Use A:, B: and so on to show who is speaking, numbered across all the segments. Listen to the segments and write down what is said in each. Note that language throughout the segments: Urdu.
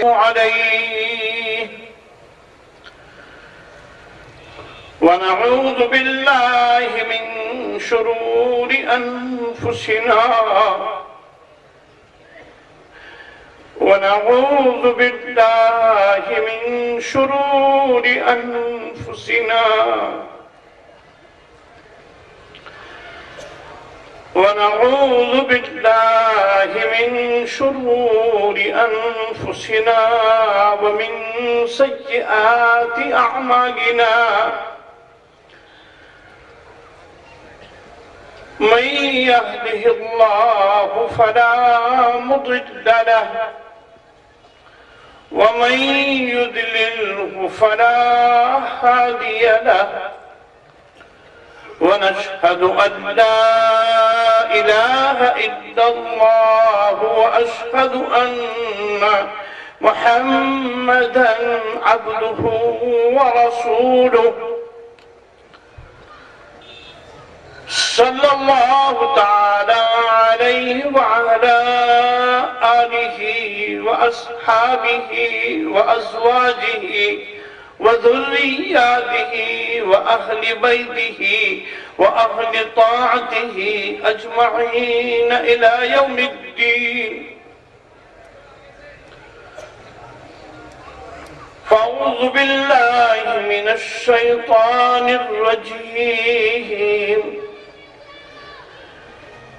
A: عليه ونعوذ بالله من شرور أنفسنا ونعوذ بالله من شرور أنفسنا ونعوذ بالله من شرور أنفسنا ومن سيئات أعمالنا من يهده الله فلا مضل له ومن يضلله فلا هادي له ونشهد أن لا إله إلا الله وأشهد أن محمدًا عبده ورسوله صلى الله تعالى عليه وعلى آله وأصحابه وأزواجه وذرياته وأهل بيته وأهل طاعته أجمعين إلى يوم الدين. فأعوذ بالله من الشيطان الرجيم.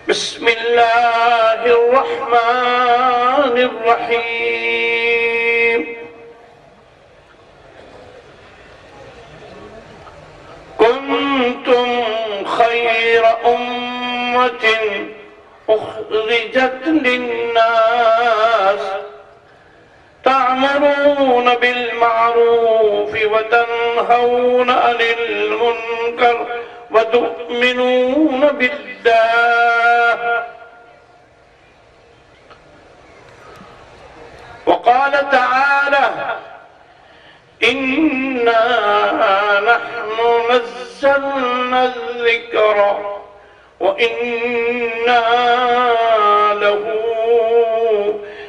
A: بسم الله الرحمن الرحيم. كنتم خير أمة أخرجت للناس تأمرون بالمعروف وتنهون عن المنكر وتؤمنون بالله. وقال تعالى: إنا نحن نزلنا الذكر وإنا له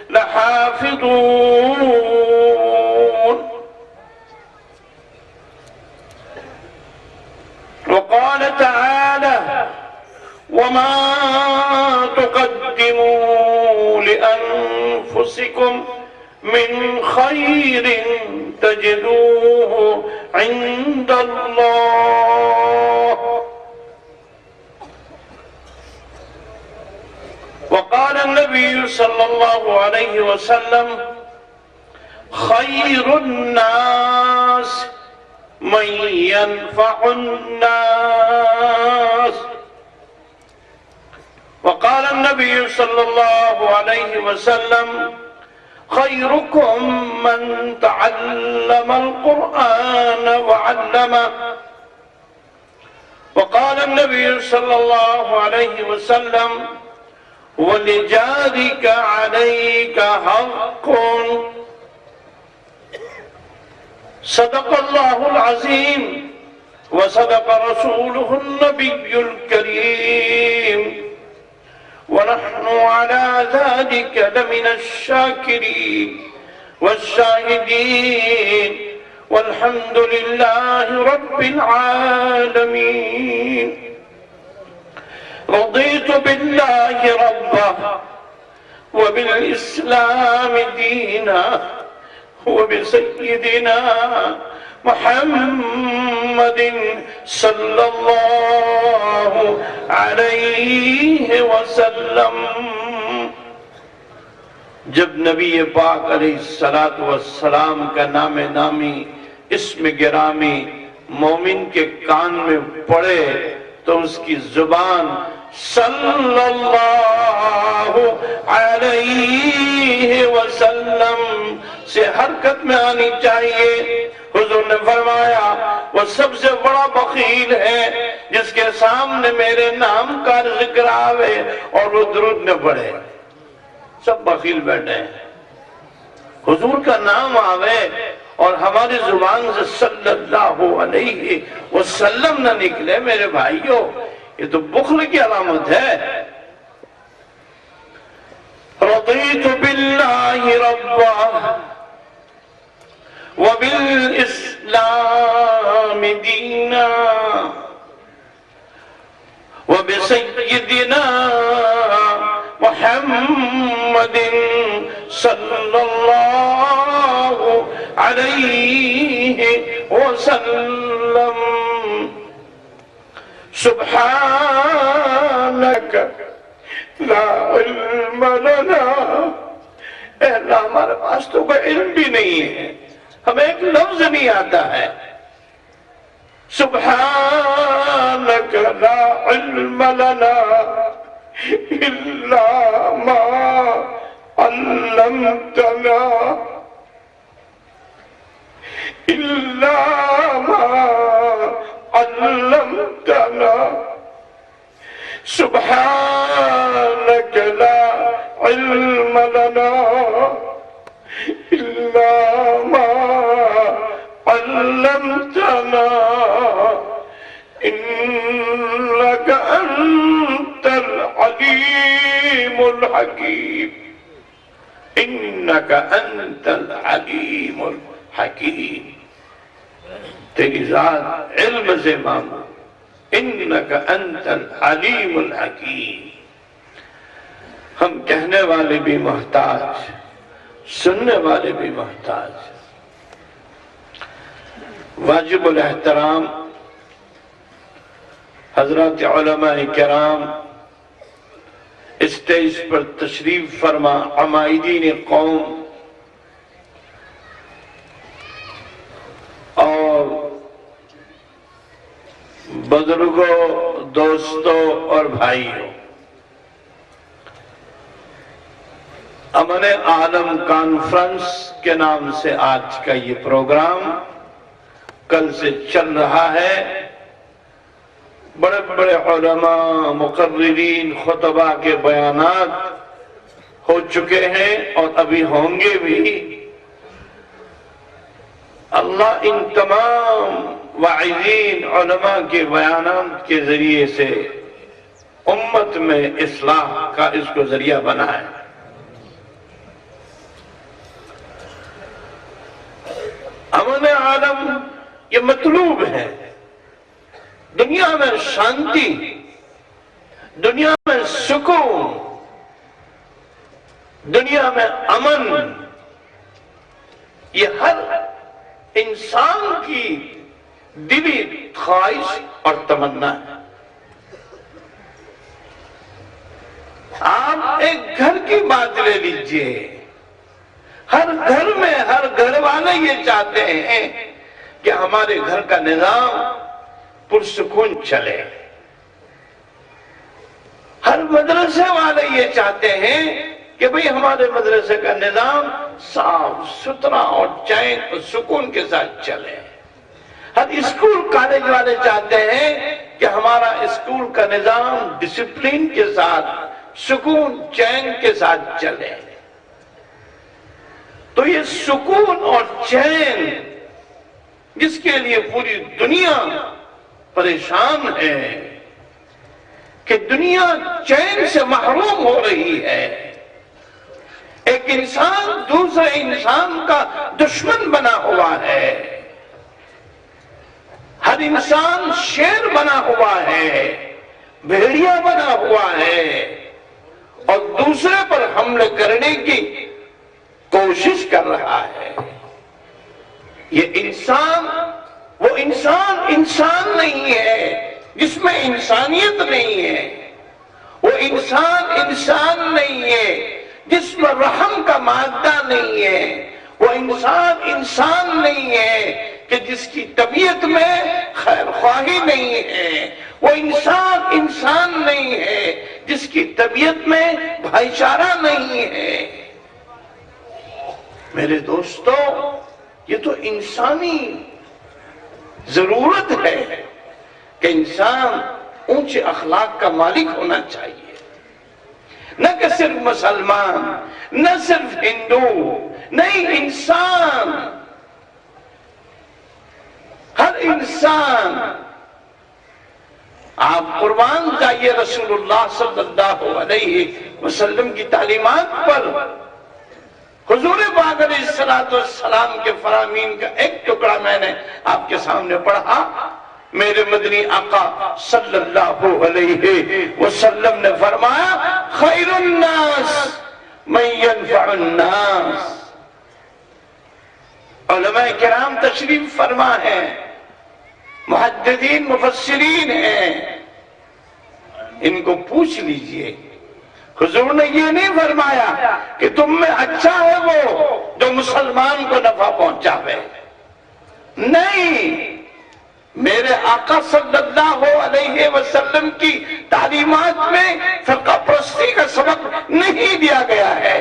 A: لحافظون. وقال تعالى: وما تقدموا لأنفسكم من خير تجدوه عند الله. وقال النبي صلى الله عليه وسلم: خير الناس من ينفع الناس. وقال النبي صلى الله عليه وسلم: خيركم من تعلم القرآن وعلمه. وقال النبي صلى الله عليه وسلم: ولجارك عليك حق. صدق الله العظيم وصدق رسوله النبي الكريم، ونحن على ذلك لمن الشاكرين والشاهدين، والحمد لله رب العالمين. رضيت بالله ربا وبالإسلام دينا وبسيدنا محمد صلی اللہ علیہ وسلم. جب نبی پاک علیہ السلام کا نام نامی اسم گرامی مومن کے کان میں پڑے تو اس کی زبان صلی اللہ علیہ وسلم سے حرکت میں آنی چاہیے. حضور نے فرمایا: وہ سب سے بڑا بخیل ہے جس کے سامنے میرے نام کا ذکر آوے اور وہ درود نہ پڑھے. سب بخیل بیٹھے ہیں. حضور کا نام آوے اور ہماری زبان سے صلی اللہ علیہ وسلم نہ نکلے، میرے بھائیوں یہ تو بخل کی علامت ہے. رضیت باللہ ربا علیہ وسلم سبحانک لا علم لنا، اے اللہ ہمارے پاس تو کوئی علم بھی نہیں ہے، ہمیں ایک لفظ نہیں آتا ہے۔ سبحانک لا علم لنا الا ما علمتنا الا ما علمتنا سبحانك لا علم لنا إلا ما علمتنا إنك أنت العليم الحكيم، إنك أنت العليم الحكيم، تیری ذات علم سے مانگو، انک انت العلیم الحکیم۔ ہم کہنے والے بھی محتاج، سننے والے بھی محتاج۔ واجب الاحترام حضرات علماء کرام، اسٹیج پر تشریف فرما عمائدین قوم اور بزرگوں، دوستوں اور بھائیوں، امن عالم کانفرنس کے نام سے آج کا یہ پروگرام کل سے چل رہا ہے۔ بڑے بڑے علماء، مقررین، خطباء کے بیانات ہو چکے ہیں اور ابھی ہوں گے بھی۔ اللہ ان تمام واعظین علماء کے بیانات کے ذریعے سے امت میں اصلاح کا اس کو ذریعہ بنائے۔ امن عالم یہ مطلوب ہے، دنیا میں شانتی، دنیا میں سکون، دنیا میں امن، یہ ہر انسان کی دلی خواہش اور تمنا ہے۔ آپ ایک گھر کی بات لے لیجئے، ہر گھر میں ہر گھر والے یہ چاہتے ہیں کہ ہمارے گھر کا نظام پرسکون چلے۔ ہر مدرسے والے یہ چاہتے ہیں کہ بھئی ہمارے مدرسے کا نظام صاف ستھرا اور چین اور سکون کے ساتھ چلے۔ ہر اسکول کالج والے چاہتے ہیں کہ ہمارا اسکول کا نظام ڈسپلین کے ساتھ سکون چین کے ساتھ چلے۔ تو یہ سکون اور چین جس کے لیے پوری دنیا پریشان ہے کہ دنیا چین سے محروم ہو رہی ہے، ایک انسان دوسرے انسان کا دشمن بنا ہوا ہے، ہر انسان شیر بنا ہوا ہے، بھیڑیا بنا ہوا ہے اور دوسرے پر حملے کرنے کی کوشش کر رہا ہے۔ یہ انسان وہ انسان نہیں ہے جس میں انسانیت نہیں ہے، وہ انسان نہیں ہے جس میں رحم کا مادہ نہیں ہے، وہ انسان نہیں ہے کہ جس کی طبیعت میں خیر خواہی نہیں ہے، وہ انسان نہیں ہے جس کی طبیعت میں بھائی چارہ نہیں ہے۔ میرے دوستو، یہ تو انسانی ضرورت ہے کہ انسان اونچے اخلاق کا مالک ہونا چاہیے، نہ کہ صرف مسلمان، نہ صرف ہندو، نہیں، انسان، ہر انسان۔ آپ قربان جائیے رسول اللہ صلی اللہ علیہ وسلم کی تعلیمات پر۔ حضور پاک علیہ السلام کے فرامین کا ایک ٹکڑا میں نے آپ کے سامنے پڑھا۔ میرے مدنی آقا صلی اللہ علیہ وسلم نے فرمایا، خیر الناس من ينفع الناس۔ علماء علماء کرام تشریف فرما ہیں، محدثین مفسرین ہیں، ان کو پوچھ لیجئے، حضور نے یہ نہیں فرمایا کہ تم میں اچھا ہے وہ جو مسلمان کو نفع پہنچاوے، نہیں، میرے آقا صلی اللہ علیہ وسلم کی تعلیمات میں فرقہ پرستی کا سبق نہیں دیا گیا ہے۔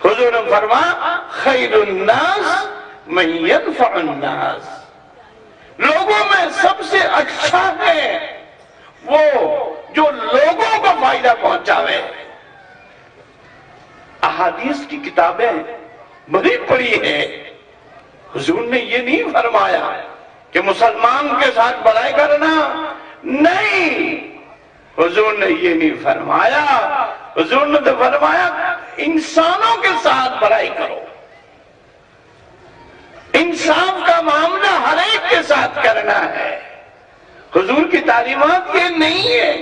A: حضور نے فرمایا خیر الناس من ينفع الناس، لوگوں میں سب سے اچھا ہے وہ جو لوگوں کو فائدہ پہنچاوے۔ احادیث کی کتابیں بڑی پڑھی ہے، حضور نے یہ نہیں فرمایا کہ مسلمان کے ساتھ بڑائی کرنا، نہیں، حضور نے یہ نہیں فرمایا، حضور نے تو فرمایا انسانوں کے ساتھ بڑائی کرو، انصاف کا معاملہ ہر ایک کے ساتھ کرنا ہے۔ حضور کی تعلیمات یہ نہیں ہے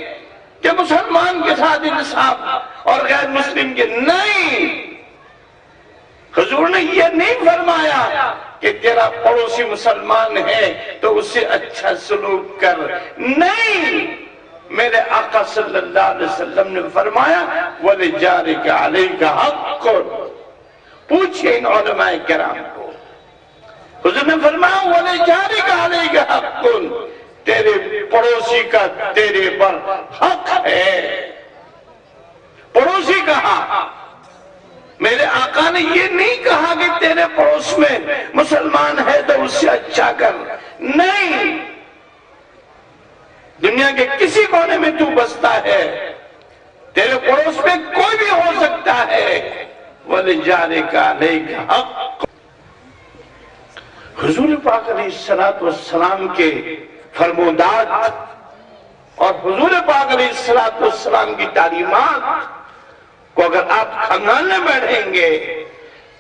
A: کہ مسلمان کے ساتھ انصاف اور غیر مسلم کے، نہیں، حضور نے یہ نہیں فرمایا کہ تیرا پڑوسی مسلمان ہے تو اس سے اچھا سلوک کر، نہیں، میرے آقا صلی اللہ علیہ وسلم نے فرمایا وَلِجَارِكَ عَلَيْكَ حَقٌّ، پوچھیں ان علماء کرام کو، حضور نے فرمایا وَلِجَارِكَ عَلَيْكَ حَقٌّ، تیرے پڑوسی کا تیرے پر حق ہے، پڑوسی کا حق۔ میرے آقا نے یہ نہیں کہا کہ تیرے پڑوس میں مسلمان ہے تو اس سے اچھا کر، نہیں، دنیا کے کسی کونے میں تو بستا ہے، تیرے پڑوس میں کوئی بھی ہو سکتا ہے، وَلِجَارِكَ عَلَيْكَ حَقٌّ۔ حضور پاک علیہ السلام کے فرمودات اور حضور پاک علیہ السلام کی تعلیمات کو اگر آپ کھنگالنے بیٹھیں گے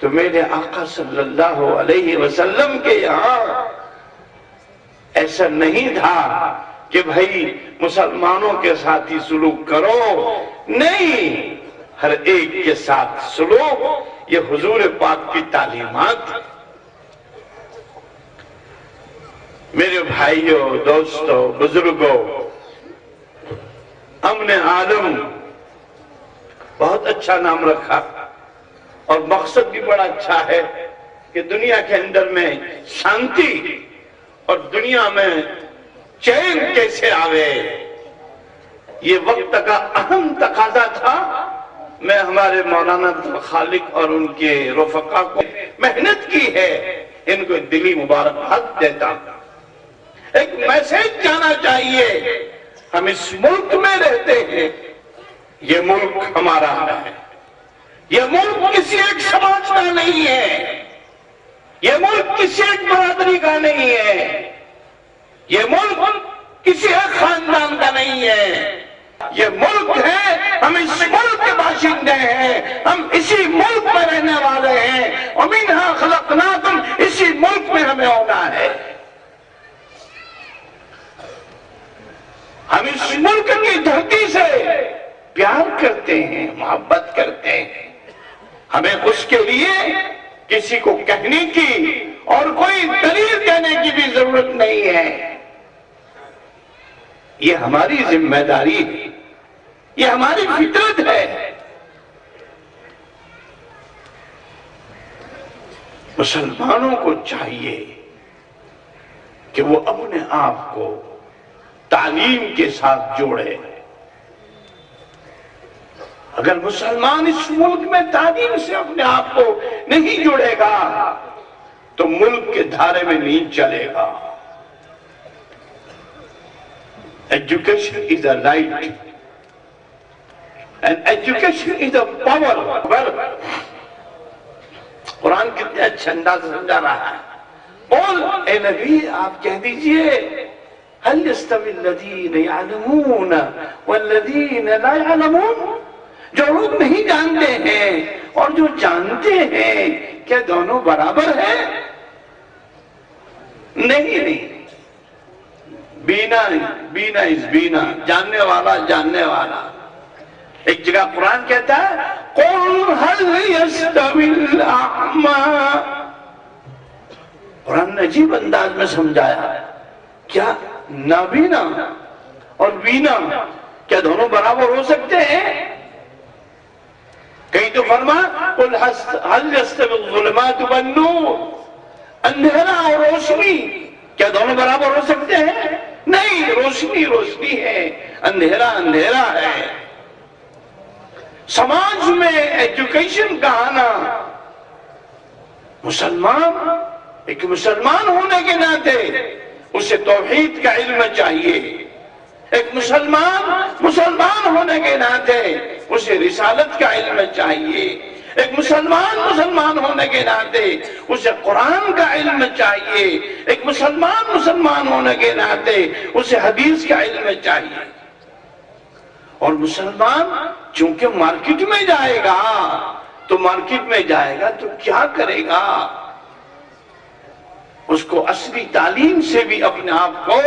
A: تو میرے آقا صلی اللہ علیہ وسلم کے یہاں ایسا نہیں تھا کہ بھائی مسلمانوں کے ساتھ ہی سلوک کرو، نہیں، ہر ایک کے ساتھ سلوک، یہ حضور پاک کی تعلیمات۔ میرے بھائیوں، دوستوں، بزرگوں، امن عالم بہت اچھا نام رکھا اور مقصد بھی بڑا اچھا ہے کہ دنیا کے اندر میں شانتی اور دنیا میں چین کیسے آوے، یہ وقت کا اہم تقاضا تھا۔ میں ہمارے مولانا خالق اور ان کے رفقا کو محنت کی ہے، ان کو دلی مبارکباد دیتا ہوں۔ ایک میسج جانا چاہیے، ہم اس ملک میں رہتے ہیں، یہ ملک ہمارا ہے، یہ ملک کسی ایک سماج کا نہیں ہے، یہ ملک کسی ایک برادری کا نہیں ہے، یہ ملک کسی ایک خاندان کا نہیں ہے، یہ ملک ہے، ہم اس ملک کے باشندے ہیں، ہم اسی ملک میں رہنے والے ہیں، وَمِنْهَا خَلَقْنَاكُمْ، اسی ملک میں ہمیں ہونا ہے۔ ہم اس ملک کی دھرتی سے پیار کرتے ہیں، محبت کرتے ہیں، ہمیں اس کے لیے کسی کو کہنے کی اور کوئی دلیل دینے کی بھی ضرورت نہیں ہے، یہ ہماری ذمہ داری ہے، یہ ہماری فطرت ہے۔ مسلمانوں کو چاہیے کہ وہ اپنے آپ کو تعلیم کے ساتھ جوڑے۔ اگر مسلمان اس ملک میں تعلیم سے اپنے آپ کو نہیں جوڑے گا تو ملک کے دھارے میں نہیں چلے گا۔ Education is a right and education is a power۔ قرآن کتنے اچھے انداز سے سمجھا رہا ہے۔ قول اے نبی آپ کہہ دیجئے هل يستوي الذين يعلمون والذين لا يعلمون، جو لوگ نہیں جانتے ہیں اور جو جانتے ہیں کیا دونوں برابر ہیں؟ نہیں، بینا از بینا، جاننے والا جاننے والا، ایک جگہ قرآن کہتا ہے قُلْ هَلْ يَسْتَوِي الْأَعْمَى، قرآن نے عجیب انداز میں سمجھایا، کیا نابینا اور بینا کیا دونوں برابر ہو سکتے ہیں؟ کہیں تو فرما قُلْ هَلْ يَسْتَوِي الظُّلُمَاتُ وَالنُّورُ، اندھیرا اور روشنی کیا دونوں برابر ہو سکتے ہیں؟ نہیں، روشنی روشنی ہے، اندھیرا اندھیرا ہے۔ سماج میں ایجوکیشن کا آنا، مسلمان ایک مسلمان ہونے کے ناطے اسے توحید کا علم چاہیے، ایک مسلمان ہونے کے ناطے اسے رسالت کا علم چاہیے، ایک مسلمان ہونے کے ناطے اسے قرآن کا علم چاہیے، ایک مسلمان ہونے کے ناطے اسے حدیث کا علم چاہیے۔ اور مسلمان چونکہ مارکیٹ میں جائے گا تو کیا کرے گا؟ اس کو اصلی تعلیم سے بھی اپنے آپ کو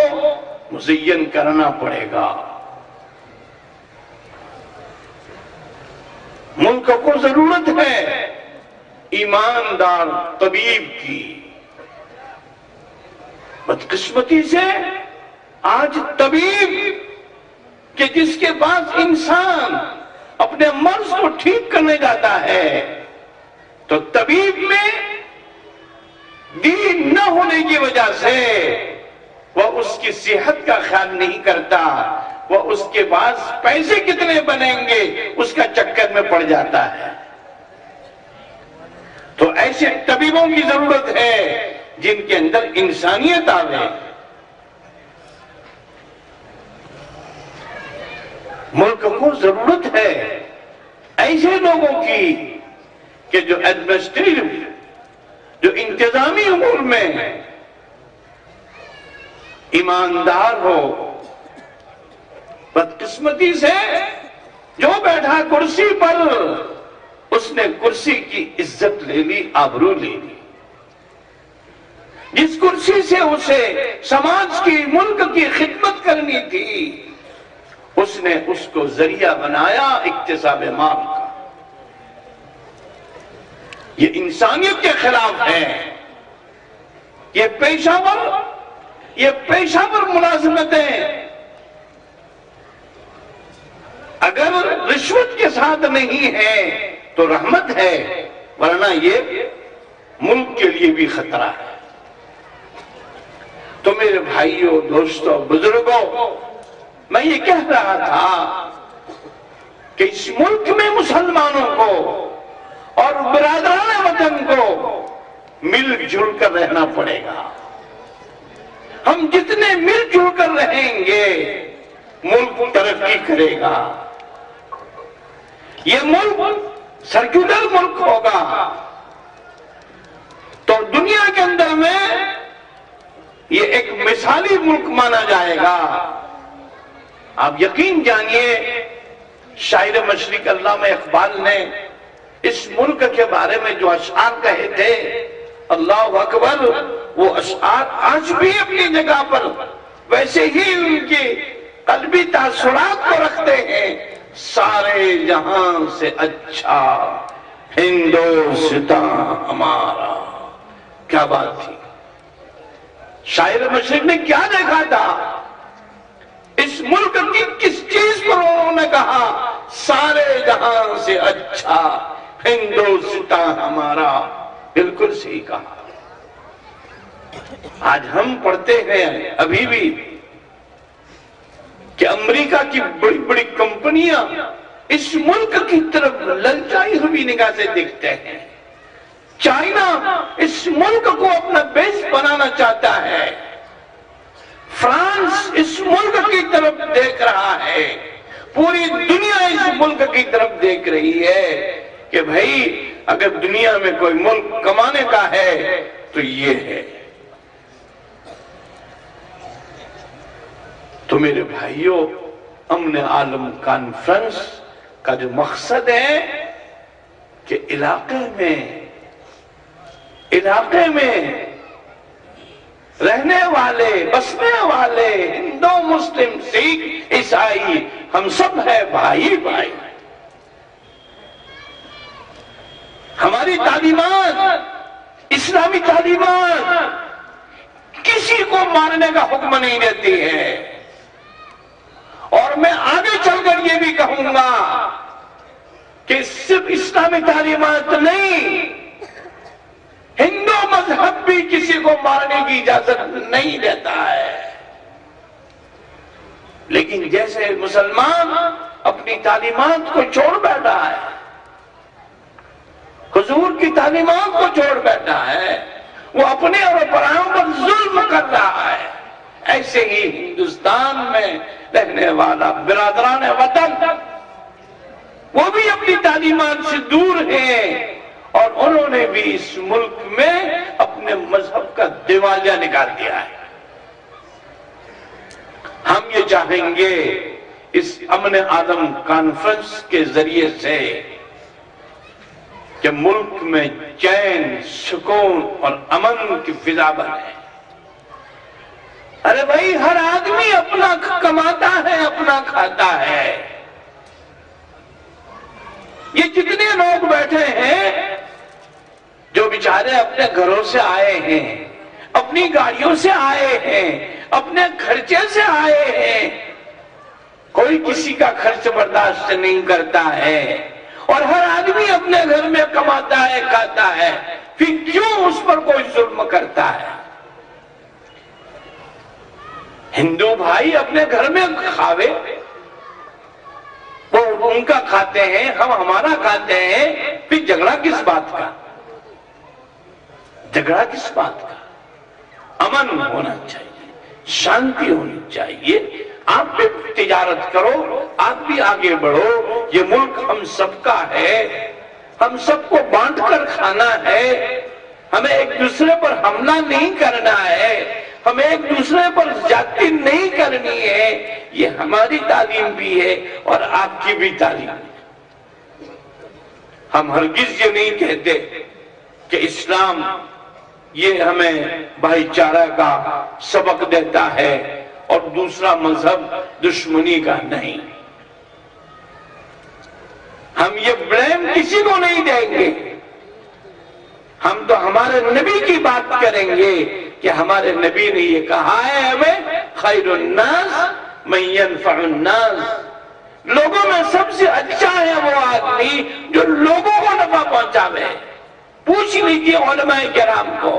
A: مزین کرنا پڑے گا۔ ملک کو ضرورت ہے ایماندار طبیب کی۔ بدقسمتی سے آج طبیب کہ جس کے پاس انسان اپنے مرض کو ٹھیک کرنے جاتا ہے تو طبیب میں دین نہ ہونے کی وجہ سے وہ اس کی صحت کا خیال نہیں کرتا، وہ اس کے پاس پیسے کتنے بنیں گے اس کا چکر میں پڑ جاتا ہے۔ تو ایسے طبیبوں کی ضرورت ہے جن کے اندر انسانیت آوے۔ ملک کو ضرورت ہے ایسے لوگوں کی کہ جو ایڈمنسٹریٹو، جو انتظامی امور میں ایماندار ہو۔ بدقسمتی سے جو بیٹھا کرسی پر اس نے کرسی کی عزت لے لی، آبرو لے لی۔ جس کرسی سے اسے سماج کی، ملک کی خدمت کرنی تھی، اس نے اس کو ذریعہ بنایا اکتساب مال کا۔ یہ انسانیت کے خلاف ہے۔ یہ پیشہ ور ملازمتیں اگر رشوت کے ساتھ نہیں ہے تو رحمت ہے، ورنہ یہ ملک کے لیے بھی خطرہ ہے۔ تو میرے بھائیوں، دوستوں، بزرگوں، میں یہ کہہ رہا تھا کہ اس ملک میں مسلمانوں کو اور برادران وطن کو مل جل کر رہنا پڑے گا۔ ہم جتنے مل جل کر رہیں گے ملک ترقی کرے گا۔ یہ ملک سرکولر ملک ہوگا تو دنیا کے اندر میں یہ ایک مثالی ملک مانا جائے گا۔ آپ یقین جانیے، شاعر مشرق علامہ اقبال نے اس ملک کے بارے میں جو اشعار کہے تھے، اللہ اکبر، وہ اشعار آج بھی اپنی جگہ پر ویسے ہی ان کے قلبی تاثرات کو رکھتے ہیں۔ سارے جہاں سے اچھا ہندوستان ہمارا، کیا بات تھی! شاعر مشرق نے کیا دیکھا تھا؟ اس ملک کی کس چیز پر انہوں نے کہا سارے جہاں سے اچھا ہندوستان ہمارا؟ بالکل صحیح کہا۔ آج ہم پڑھتے ہیں ابھی بھی کہ امریکہ کی بڑی بڑی کمپنیاں اس ملک کی طرف للچائی ہوئی نگاہ سے دیکھتے ہیں۔ چائنا اس ملک کو اپنا بیس بنانا چاہتا ہے، فرانس اس ملک کی طرف دیکھ رہا ہے، پوری دنیا اس ملک کی طرف دیکھ رہی ہے کہ بھائی اگر دنیا میں کوئی ملک کمانے کا ہے تو یہ ہے۔ تو میرے بھائیوں، امن عالم کانفرنس کا جو مقصد ہے کہ علاقے میں رہنے والے، بسنے والے، ہندو، مسلم، سکھ، عیسائی، ہم سب ہیں بھائی بھائی۔ ہماری تعلیمات، اسلامی تعلیمات کسی کو مارنے کا حکم نہیں دیتی ہے. اور میں آگے چل کر یہ بھی کہوں گا کہ صرف اسلامی تعلیمات نہیں، ہندو مذہب بھی کسی کو مارنے کی اجازت نہیں دیتا ہے. لیکن جیسے مسلمان اپنی تعلیمات کو چھوڑ بیٹھا ہے، حضور کی تعلیمات کو چھوڑ بیٹھا ہے، وہ اپنے اور پرایوں پر ظلم کر رہا ہے، ایسے ہی ہندوستان میں رہنے والا برادران وطن وہ بھی اپنی تعلیمات سے دور ہیں، اور انہوں نے بھی اس ملک میں اپنے مذہب کا دیوالیہ نکال دیا ہے. ہم یہ چاہیں گے اس امن عالم کانفرنس کے ذریعے سے کہ ملک میں چین، سکون اور امن کی فضا بنے. ارے بھائی، ہر آدمی اپنا کماتا ہے، اپنا کھاتا ہے. یہ جتنے لوگ بیٹھے ہیں جو بیچارے اپنے گھروں سے آئے ہیں، اپنی گاڑیوں سے آئے ہیں، اپنے خرچے سے آئے ہیں، کوئی کسی کا خرچ برداشت نہیں کرتا ہے، اور ہر آدمی اپنے گھر میں کماتا ہے، کھاتا ہے، پھر کیوں اس پر کوئی ظلم کرتا ہے؟ ہندو بھائی اپنے گھر میں کھاوے، وہ ان کا کھاتے ہیں، ہم ہمارا کھاتے ہیں، پھر جھگڑا کس بات کا؟ جھگڑا کس بات کا؟ امن ہونا چاہیے، شانتی ہونی چاہیے. آپ بھی تجارت کرو، آپ بھی آگے بڑھو. یہ ملک ہم سب کا ہے، ہم سب کو بانٹ کر کھانا ہے. ہمیں ایک دوسرے پر حملہ نہیں کرنا ہے، ہمیں ایک دوسرے پر زیادتی نہیں کرنی ہے. یہ ہماری تعلیم بھی ہے اور آپ کی بھی تعلیم ہے. ہم ہرگز یہ نہیں کہتے کہ اسلام یہ ہمیں بھائی چارہ کا سبق دیتا ہے اور دوسرا مذہب دشمنی کا نہیں. ہم یہ بلیم کسی کو نہیں دیں گے. ہم تو ہمارے نبی کی بات کریں گے کہ ہمارے نبی نے یہ کہا ہے ہمیں، خیر الناس من ينفع الناس. لوگوں میں سب سے اچھا ہے وہ آدمی جو لوگوں کو نفع پہنچاوے. پوچھ لیجیے علماء کرام کو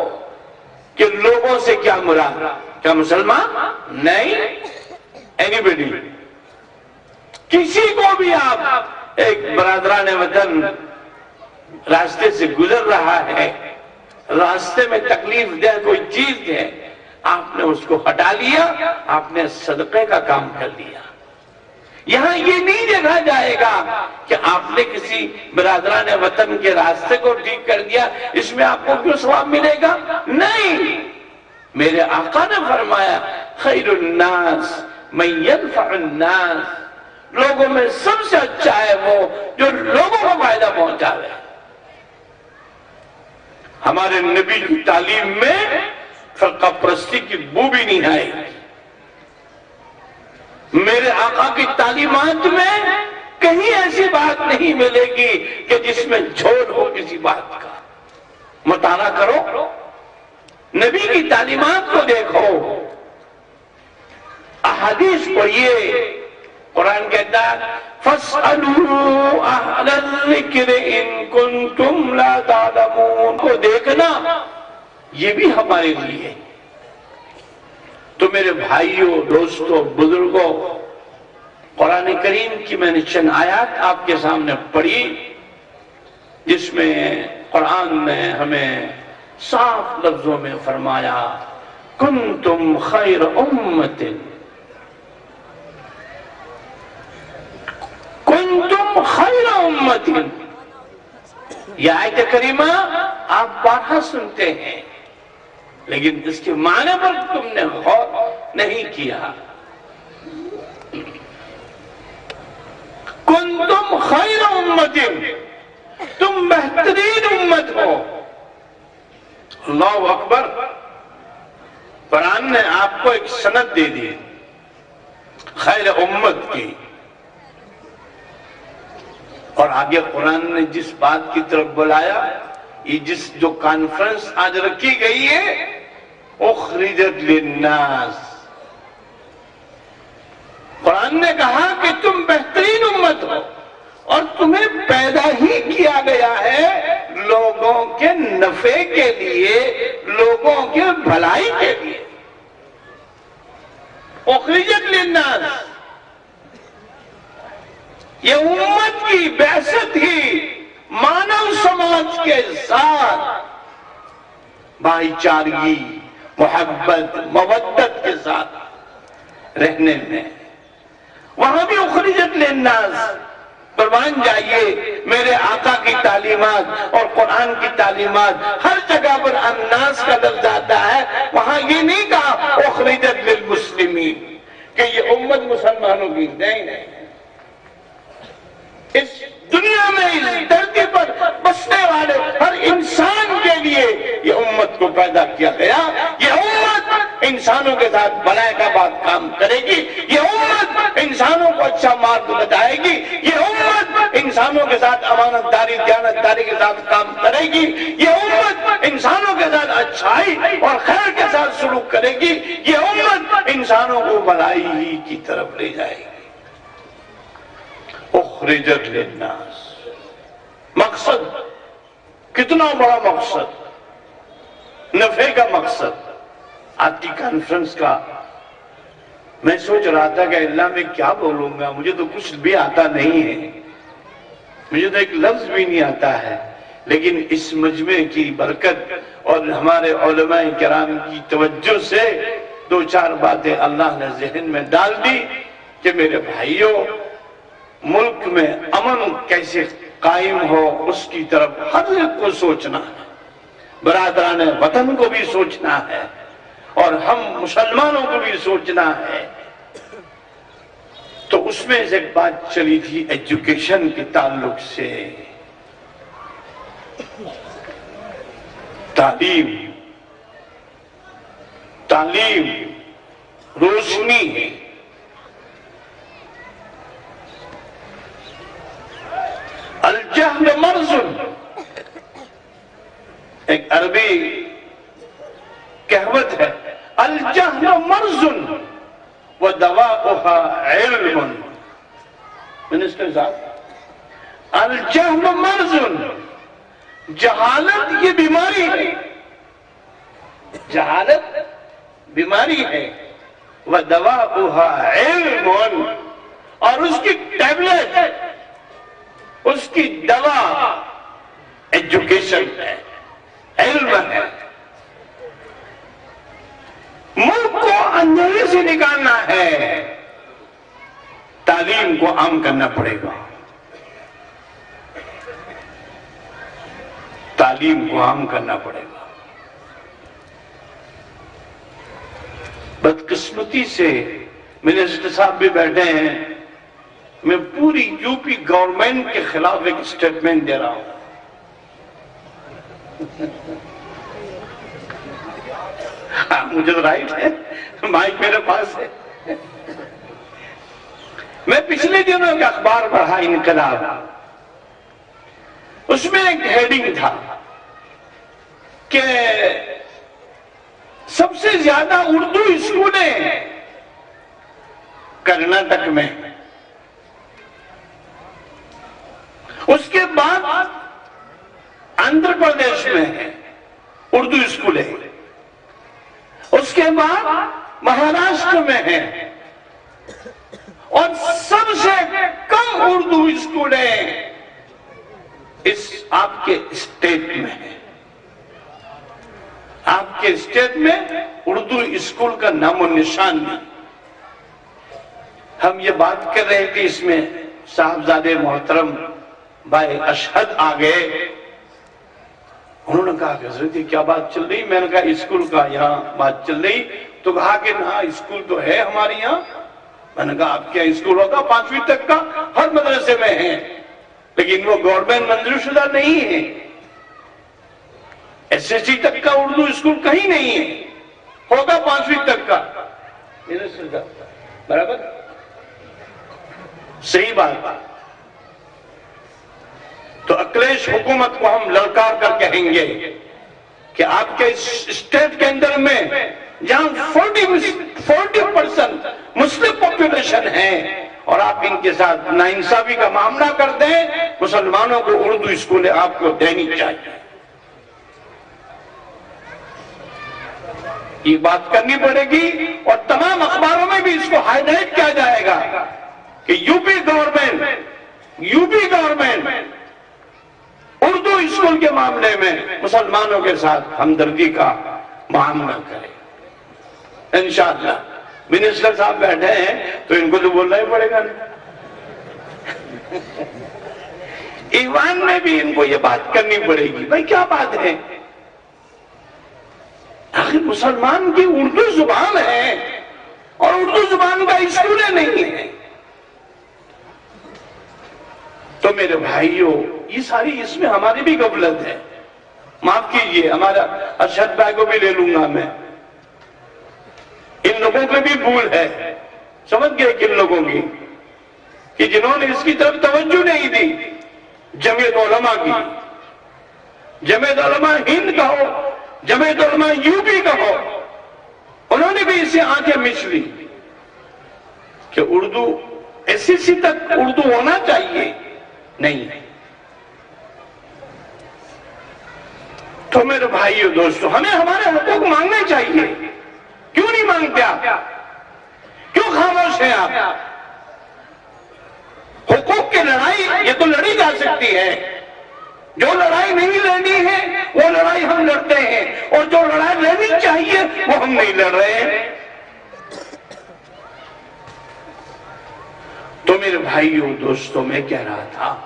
A: کہ لوگوں سے کیا مراد؟ کیا مسلمان؟ نہیں. اینی بڈی، کسی کو بھی آپ، ایک برادران وطن راستے سے گزر رہا ہے، راستے میں تکلیف دہ کوئی چیز ہے، آپ نے اس کو ہٹا لیا، آپ نے صدقے کا کام کر لیا. یہاں یہ نہیں دیکھا جائے گا کہ آپ نے کسی برادران وطن کے راستے کو ٹھیک کر دیا، اس میں آپ کو کیوں ثواب ملے گا؟ نہیں. میرے آقا نے فرمایا خیر الناس من ينفع الناس. لوگوں میں سب سے اچھا ہے وہ جو لوگوں کو فائدہ پہنچاوے. ہمارے نبی کی تعلیم میں فرقہ پرستی کی بو بھی نہیں آئی. میرے آقا کی تعلیمات میں کہیں ایسی بات نہیں ملے گی کہ جس میں جھول ہو کسی بات کا. مطالعہ کرو، نبی کی تعلیمات کو دیکھو، احادیث پڑھیے. قرآن کہتا ہے فَاسْأَلُوا أَهْلَ الذِّكْرِ إِن كُنتُمْ لَا تَعْلَمُونَ. کو دیکھنا یہ بھی ہمارے لیے. تو میرے بھائیوں، دوستوں، بزرگوں، قرآن کریم کی میں نے چند آیات آپ کے سامنے پڑھی جس میں قرآن نے ہمیں صاف لفظوں میں فرمایا کنتم خیر امت، کنتم خیر امت. یہ آیت کریمہ آپ بارہا سنتے ہیں لیکن اس کے معنی پر تم نے غور نہیں کیا. کنتم خیر امت، تم بہترین امت ہو. اللہ اکبر. قرآن نے آپ کو ایک سند دے دی خیر امت کی. اور آگے قرآن نے جس بات کی طرف بلایا، یہ جو کانفرنس آج رکھی گئی ہے، اخرجت للناس، قرآن نے کہا کہ تم بہترین امت ہو اور تمہیں پیدا ہی کیا گیا ہے لوگوں کے نفع کے لیے، لوگوں کے بھلائی کے لیے۔ اخرجت للناس، یہ امت کی بعثت ہی مانو سماج کے ساتھ بھائی چارگی، محبت، مودت کے ساتھ رہنے میں، وہاں بھی اخرجت للناس۔ قربان جائیے، میرے آقا کی تعلیمات اور قرآن کی تعلیمات ہر جگہ پر الناس کا لفظ آتا ہے، وہاں یہ نہیں کہا اخرجت للمسلمین کہ یہ امت مسلمانوں کی، نہیں، اس دنیا میں اس دھرتی پر بسنے والے ہر انسان کے لیے یہ امت کو پیدا کیا گیا۔ یہ امت انسانوں کے ساتھ بھلائی کا بات کام کرے گی، یہ امت انسانوں کو اچھا مارگ بتائے گی، یہ امت انسانوں کے ساتھ امانت داری، دیانت داری کے ساتھ کام کرے گی، یہ امت انسانوں کے ساتھ اچھائی اور خیر کے ساتھ سلوک کرے گی، یہ امت انسانوں کو بھلائی ہی کی طرف لے جائے گی۔ اخرجت للناس، مقصد کتنا بڑا مقصد، نفع کا مقصد۔ آج کی کانفرنس کا میں سوچ رہا تھا کہ اللہ میں کیا بولوں گا، مجھے تو کچھ بھی آتا نہیں ہے، مجھے تو ایک لفظ بھی نہیں آتا ہے، لیکن اس مجمع کی برکت اور ہمارے علماء کرام کی توجہ سے دو چار باتیں اللہ نے ذہن میں ڈال دی کہ میرے بھائیوں، ملک میں امن کیسے قائم ہو اس کی طرف ہر ایک کو سوچنا ہے، برادران وطن کو بھی سوچنا ہے اور ہم مسلمانوں کو بھی سوچنا ہے۔ تو اس میں سے ایک بات چلی تھی ایجوکیشن کے تعلق سے، تعلیم روشنی ہے۔ الجہل مرض، ایک عربی کہوت ہے، الجہل مرض ودواؤها علم۔ منسٹر صاحب، الجہل مرض، جہالت یہ بیماری ہے، جہالت بیماری ہے، ودواؤها علم، اور اس کی ٹیبلٹ، اس کی دوا ایجوکیشن ہے، علم ہے۔ ملک کو اندھیرے سے نکالنا ہے، تعلیم کو عام کرنا پڑے گا، تعلیم کو عام کرنا پڑے گا۔ بدقسمتی سے منسٹر صاحب بھی بیٹھے ہیں، میں پوری یو پی گورنمنٹ کے خلاف ایک سٹیٹمنٹ دے رہا ہوں۔ مجھے تو رائٹ ہے، مائک میرے پاس ہے۔ میں پچھلے دنوں کا اخبار پڑھا انقلاب، اس میں ایک ہیڈنگ تھا کہ سب سے زیادہ اردو اسکولیں کرناٹک میں، اس کے بعد آندھرا پردیش میں ہے اردو اسکولیں، اس کے بعد مہاراشٹر میں ہے، اور سب سے کم اردو اسکولیں اس آپ کے اسٹیٹ میں ہے۔ آپ کے اسٹیٹ میں اردو اسکول کا نام و نشان نہیں۔ ہم یہ بات کر رہے کہ اس میں صاحبزادے محترم بھائی اشہد آ گئے، انہوں نے کہا کہ حضرت یہ کیا بات چل رہی؟ میں نے کہا اسکول کا یہاں بات چل رہی، تو کہا کہ ہاں اسکول تو ہے ہمارے یہاں۔ میں نے کہا آپ کیا اسکول ہوگا 5ویں تک کا؟ ہر مدرسے میں ہے، لیکن وہ گورنمنٹ منظور شدہ نہیں ہے، ایس ایس سی تک کا اردو اسکول کہیں نہیں ہے، ہوگا 5ویں تک کا، برابر صحیح بات۔ تو اکھلیش حکومت کو ہم للکار کر کہیں گے کہ آپ کے اسٹیٹ کے اندر میں جہاں 40% مسلم پاپولیشن ہے اور آپ ان کے ساتھ ناانصافی کا معاملہ کر دیں، مسلمانوں کو اردو اسکولیں آپ کو دینی چاہیے. یہ بات کرنی پڑے گی اور تمام اخباروں میں بھی اس کو ہائی لائٹ کیا جائے گا کہ U P government Urdu school کے معاملے میں مسلمانوں کے ساتھ ہمدردی کا معاملہ کرے. انشاءاللہ منسٹر صاحب بیٹھے ہیں تو ان کو تو بولنا ہی پڑے گا. ایوان میں بھی ان کو یہ بات کرنی پڑے گی. بھائی کیا بات ہے؟ آخر مسلمان کی اردو زبان ہے اور اردو زبان کا اسکول نہیں ہے. تو میرے بھائیوں، یہ ساری اس میں ہماری بھی غفلت ہے. معاف کیجئے، ہمارا ارشد بھائی کو بھی لے لوں گا میں. ان لوگوں کی بھی بھول ہے، سمجھ گئے کن لوگوں کی، کہ جنہوں نے اس کی طرف توجہ نہیں دی. جمعیت علماء کی، جمعیت علماء ہند کا ہو، جمعیت علماء یو پی کا ہو، انہوں نے بھی اسے آنکھیں مچ لی کہ اردو SSC تک اردو ہونا چاہیے. نہیں. تو میرے بھائیو دوستو، ہمیں ہمارے حقوق مانگنے چاہیے. کیوں نہیں مانگتے آپ؟ کیوں خاموش ہیں آپ؟ حقوق کی لڑائی یہ تو لڑی جا سکتی ہے. جو لڑائی نہیں لڑنی ہے وہ لڑائی ہم لڑتے ہیں، اور جو لڑائی لڑنی چاہیے وہ ہم نہیں لڑ رہے ہیں. تو میرے بھائیوں دوستوں، میں کہہ رہا تھا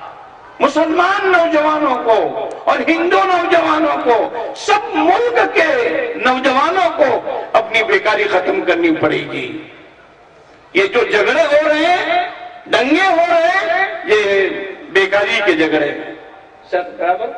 A: مسلمان نوجوانوں کو اور ہندو نوجوانوں کو، سب ملک کے نوجوانوں کو اپنی بیکاری ختم کرنی پڑے گی. یہ جو جھگڑے ہو رہے ہیں، دنگے ہو رہے ہیں، یہ بیکاری کے جھگڑے ہیں. سر برابر